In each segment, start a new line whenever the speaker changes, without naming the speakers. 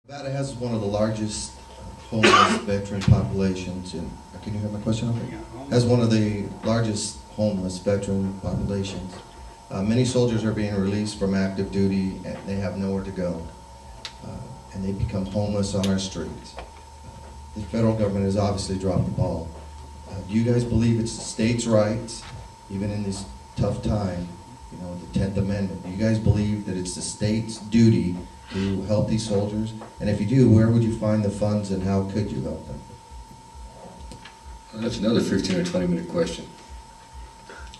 Nevada has one of the largest homeless veteran populations in, can you hear my question? Okay. Has one of the largest homeless veteran populations. Many soldiers are being released from active duty and they have nowhere to go. And they become homeless on our streets. The federal government has obviously dropped the ball. Do you guys believe it's the state's rights, even in this tough time, you know, the 10th Amendment? Do you guys believe that it's the state's duty to help these soldiers? And if you do, where would you find the funds and how could you help them?
That's another 15 or 20-minute question.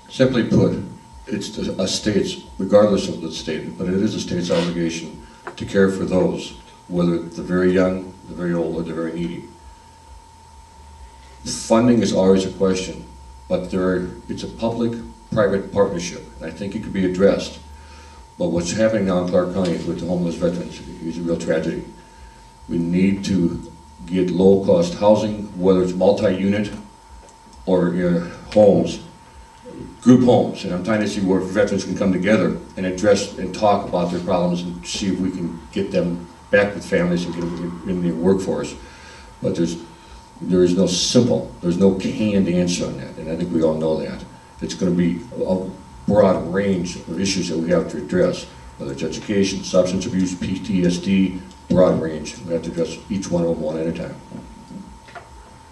Simply put, it's a state's, regardless of the state, but it is a state's obligation to care for those, whether the very young, the very old, or the very needy. Funding is always a question, but it's a public-private partnership, and I think it could be addressed. But what's happening now in Clark County with the homeless veterans is a real tragedy. We need to get low-cost housing, whether it's multi-unit or homes, group homes, and I'm trying to see where veterans can come together and address and talk about their problems and see if we can get them back with families and get them in the workforce. But there's no canned answer on that, and I think we all know that. It's going to be a broad range of issues that we have to address, whether it's education, substance abuse, PTSD, broad range. We have to address each one of them one at a time.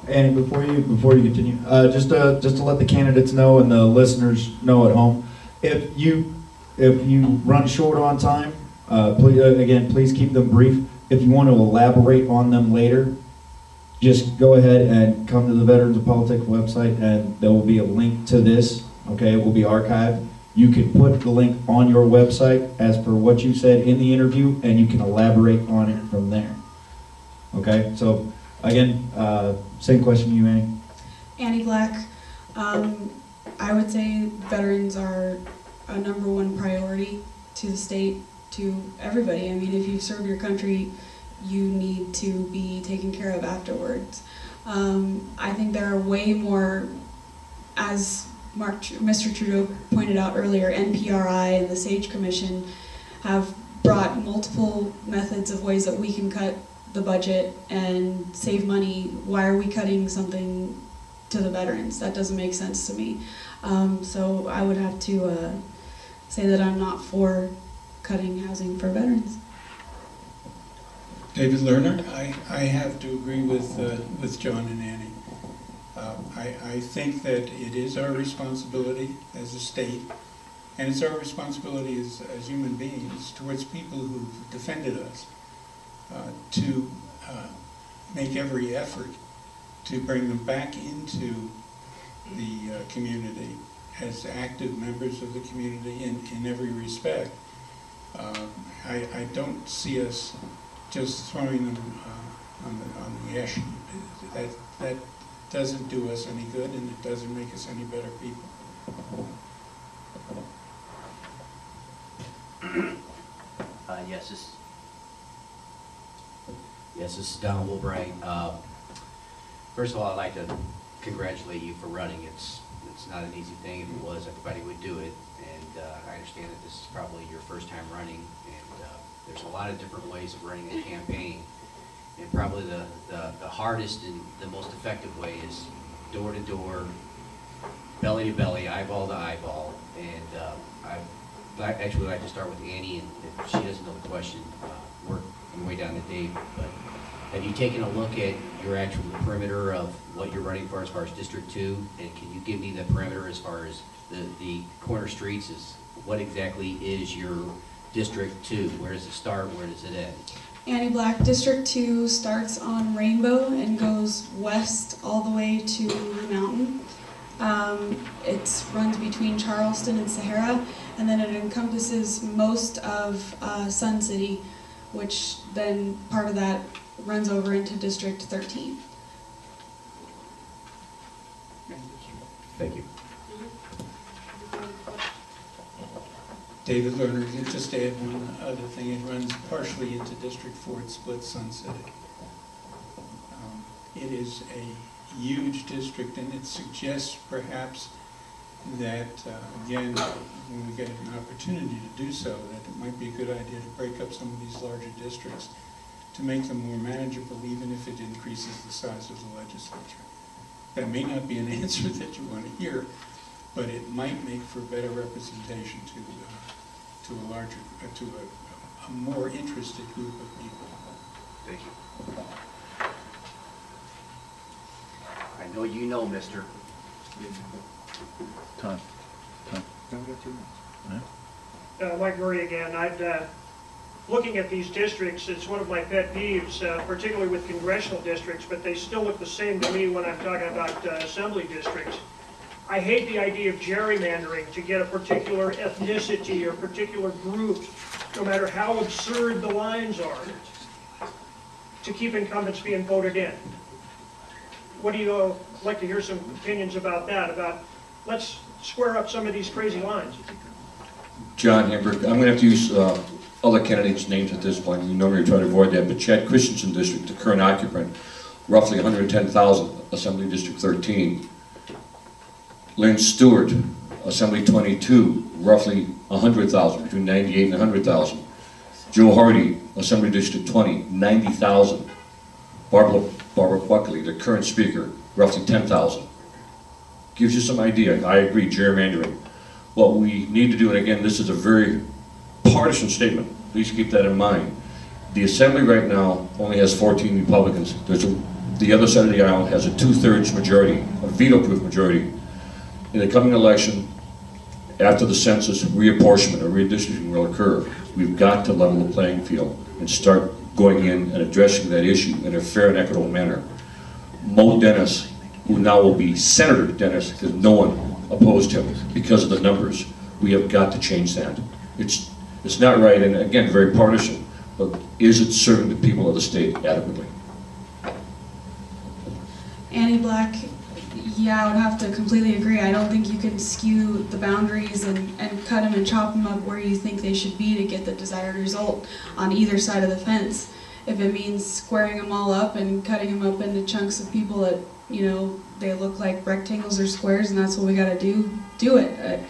And before you continue, just to let the candidates know and the listeners know at home, if you run short on time, please keep them brief. If you want to elaborate on them later, just go ahead and come to the Veterans of Politics website, and there will be a link to this. Okay, it will be archived. You can put the link on your website as per what you said in the interview, and you can elaborate on it from there. Okay, so again, same question to you, Annie.
Annie Black. I would say veterans are a #1 priority to the state, to everybody. I mean, if you serve your country, you need to be taken care of afterwards. I think there are way more, as Mr. Trudeau pointed out earlier, NPRI and the SAGE Commission have brought multiple methods of ways that we can cut the budget and save money. Why are we cutting something to the veterans? That doesn't make sense to me. So I would have to say that I'm not for cutting housing for veterans.
David Lerner, I have to agree with John and Annie. I think that it is our responsibility as a state, and it's our responsibility as human beings towards people who've defended us to make every effort to bring them back into the community as active members of the community in every respect. I don't see us just throwing them on the ash heap. That doesn't do us any good, and it doesn't make us any better people.
Yes, this is Donald Woolbright. First of all, I'd like to congratulate you for running. It's not an easy thing. If it was, everybody would do it. And I understand that this is probably your first time running, and there's a lot of different ways of running a campaign. And probably the hardest and the most effective way is door to door, belly to belly, eyeball to eyeball. And I'd actually like to start with Annie, and if she doesn't know the question, work your way down to Dave. But have you taken a look at your actual perimeter of what you're running for as far as District 2? And can you give me the perimeter as far as the corner streets? Is what exactly is your District 2? Where does it start? Where does it end?
Annie Black, District 2 starts on Rainbow and goes west all the way to the mountain. It runs between Charleston and Sahara, and then it encompasses most of Sun City, which then part of that runs over into District 13.
Thank you.
David Lerner, just to add one other thing, it runs partially into District 4, it splits Sun City. It is a huge district, and it suggests perhaps that, again, when we get an opportunity to do so, that it might be a good idea to break up some of these larger districts to make them more manageable, even if it increases the size of the legislature. That may not be an answer that you want to hear, but it might make for better representation to a larger, to a more interested group of people.
Thank you. I know you know, mister.
Time.
Mike Murray again. Looking at these districts, it's one of my pet peeves, particularly with congressional districts, but they still look the same to me when I'm talking about assembly districts. I hate the idea of gerrymandering to get a particular ethnicity or particular group, no matter how absurd the lines are, to keep incumbents being voted in. What do you like to hear some opinions about that, about let's square up some of these crazy lines?
John Hamburg, I'm going to have to use other candidates' names at this point. We normally try to avoid that, but Chad Christensen District, the current occupant, roughly 110,000, Assembly District 13. Lynn Stewart, Assembly 22, roughly 100,000, between 98 and 100,000. Joe Hardy, Assembly District 20, 90,000. Barbara Buckley, the current speaker, roughly 10,000. Gives you some idea. I agree, gerrymandering. What we need to do, and again, this is a very partisan statement, please keep that in mind. The Assembly right now only has 14 Republicans. The other side of the aisle has a 2/3 majority, a veto-proof majority. In the coming election, after the census, reapportionment or redistricting will occur. We've got to level the playing field and start going in and addressing that issue in a fair and equitable manner. Mo Dennis, who now will be Senator Dennis, because no one opposed him because of the numbers. We have got to change that. It's not right, and again, very partisan, but is it serving the people of the state adequately?
Annie Black, yeah, I would have to completely agree. I don't think you can skew the boundaries and cut them and chop them up where you think they should be to get the desired result on either side of the fence. If it means squaring them all up and cutting them up into chunks of people that, you know, they look like rectangles or squares and that's what we gotta do it.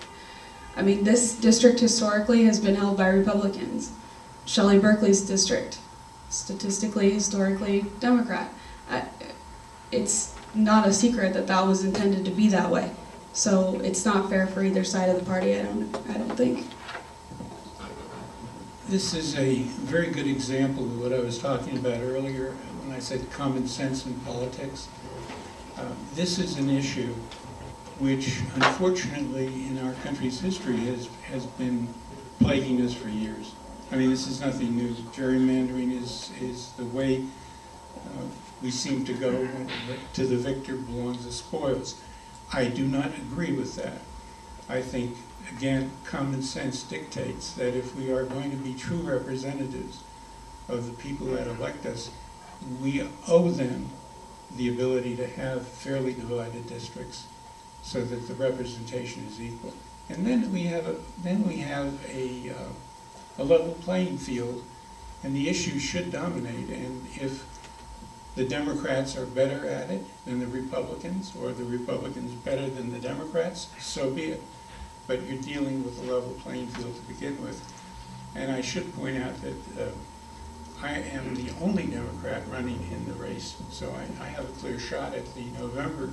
I mean, this district historically has been held by Republicans. Shelley Berkeley's district, statistically, historically, Democrat. It's not a secret that that was intended to be that way. So it's not fair for either side of the party, I don't think.
This is a very good example of what I was talking about earlier when I said common sense in politics. This is an issue which, unfortunately, in our country's history has been plaguing us for years. I mean, this is nothing new. Gerrymandering is the way we seem to go. To the victor belongs the spoils. I do not agree with that. I think, again, common sense dictates that if we are going to be true representatives of the people that elect us, we owe them the ability to have fairly divided districts so that the representation is equal. And then we have a level playing field, and the issues should dominate. And if the Democrats are better at it than the Republicans, or the Republicans better than the Democrats, so be it. But you're dealing with a level playing field to begin with. And I should point out that I am the only Democrat running in the race, so I have a clear shot at the November.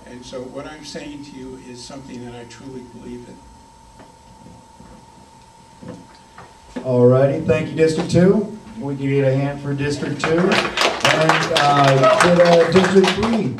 And so what I'm saying to you is something that I truly believe in.
Alrighty, thank you, District 2. We can get a hand for District 2. And District 3.